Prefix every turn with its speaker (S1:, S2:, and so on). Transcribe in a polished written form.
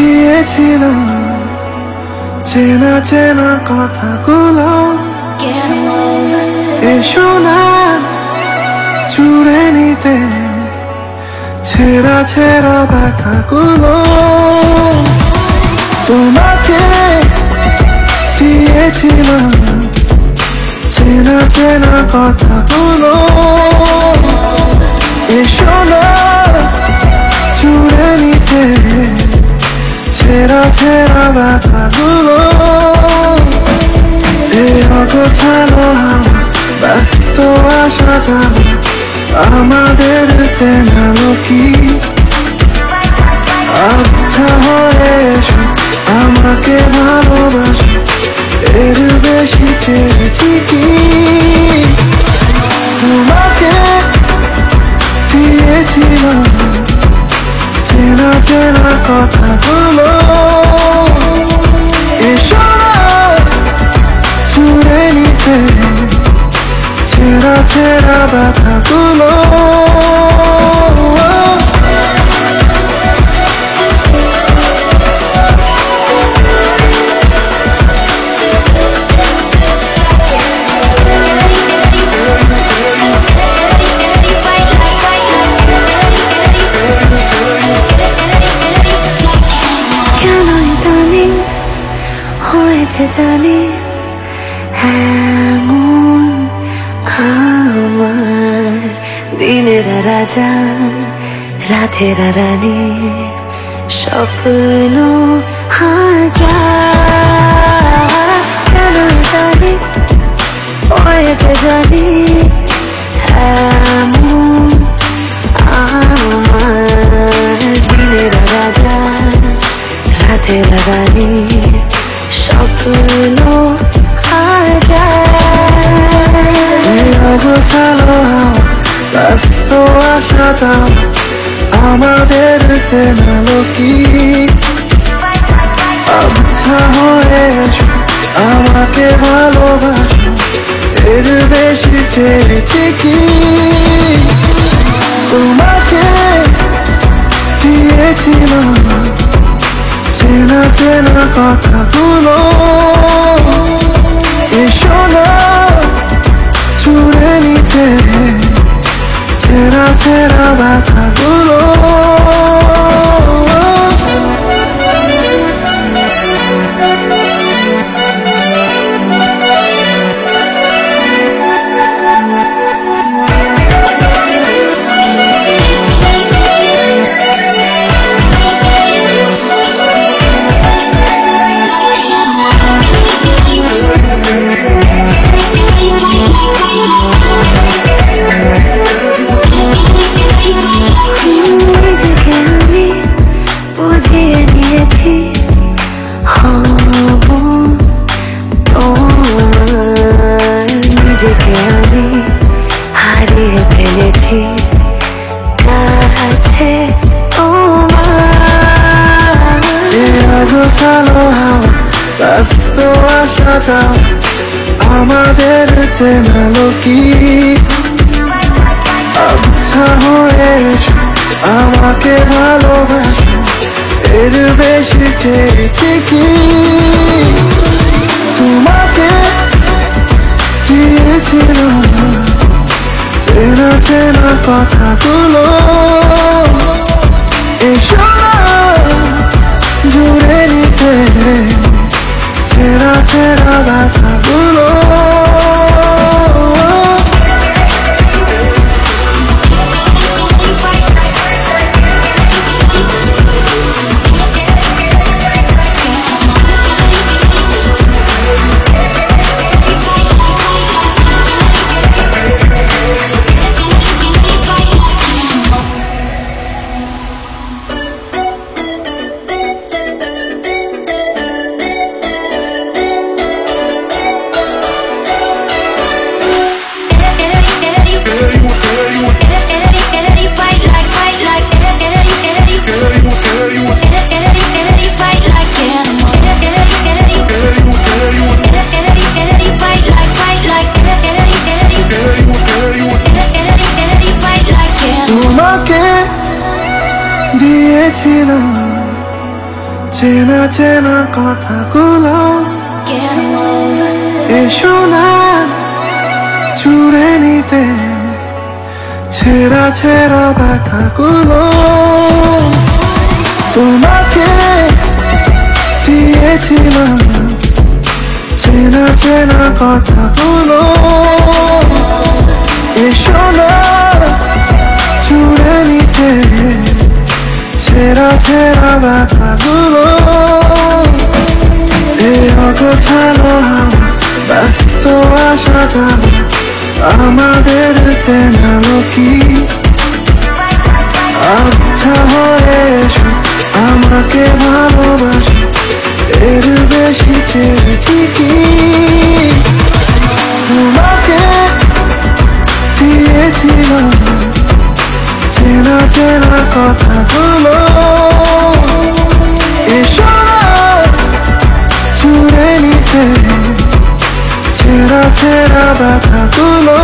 S1: দিয়েছিলাম চেনা চেনা কথাগুলো, এসো না চুড়ে নিতে ছেঁড়া ছেঁড়া ব্যথাগুলো। তোমাকে দিয়েছিলাম চেনা চেনা কথাগুলো, এসো না চুড়ে নিতে ছেঁড়া ছেঁড়া ব্যথাগুলো। এই অগোছালো ব্যস্ত আসা যাওয়া আমাদের চেনালো কি? আচ্ছা হয়ে এসো আমাকে ভালোবাসো, এর বেশি চেয়েছি কি? তোমাকে দিয়েছিলাম চেনা চেনা কথাগুলো, এসো না চুড়ে নিতে ছেঁড়া ছেঁড়া ব্যথাগুলো।
S2: হয়েছে জানি এমন খামার, দিনের রাজা রাতের রানী, স্বপ্ন হাজার। কেন জানি হয়েছে জানি এমন আমার, দিনের রাজা রাতের রানী, স্বপ্ন
S1: অগোছালো ব্যস্ত আসা যাও আমাদের চেনালো কি? আচ্ছা হয়ে এসো আমাকে ভালোবাসো, এর বেশি চেয়েছি কি? তোমাকে দিয়েছিলাম চেনা চেনা কথাগুলো, এসো না চুড়ে নিতে ছেঁড়া ছেঁড়া ব্যথাগুলো।
S2: নিজেকে আমি হারিয়ে ফেলেছি কাছে তোমার।
S1: অগোছালো ব্যস্ত আসা যাও আমাদের চেনালো কি? আচ্ছা হয়ে এসো আমাকে ভালোবাসো, এর বেশি চেয়েছি কি? তোমাকে দিয়েছিলাম চেনা চেনা কথাগুলো, এসো না জুড়ে নিতে ছেঁড়া ছেঁড়া ব্যথাগুলো। চেনা চেনা কথাগুলো এসো না চুড়ে নিতে ছেঁড়া ছেঁড়া ব্যথাগুলো তোমাকে দিয়েছিলাম চেনা চেনা কথাগুলো এসো না চুড়ে নিতে ছেঁড়া ছেঁড়া ব্যথাগুলো এই অগোছালো হাওয়া ব্যস্ত আসা যাওয়া আমাদের চেনালো কি আচ্ছা হয়ে এসো আমাকে ভালোবাসো এর বেশি চেয়েছি কি তোমাকে দিয়েছিলাম চেনা চেনা কথাগুলো এসো না চুড়ে নিতে ছেঁড়া ছেঁড়া ব্যথাগুলো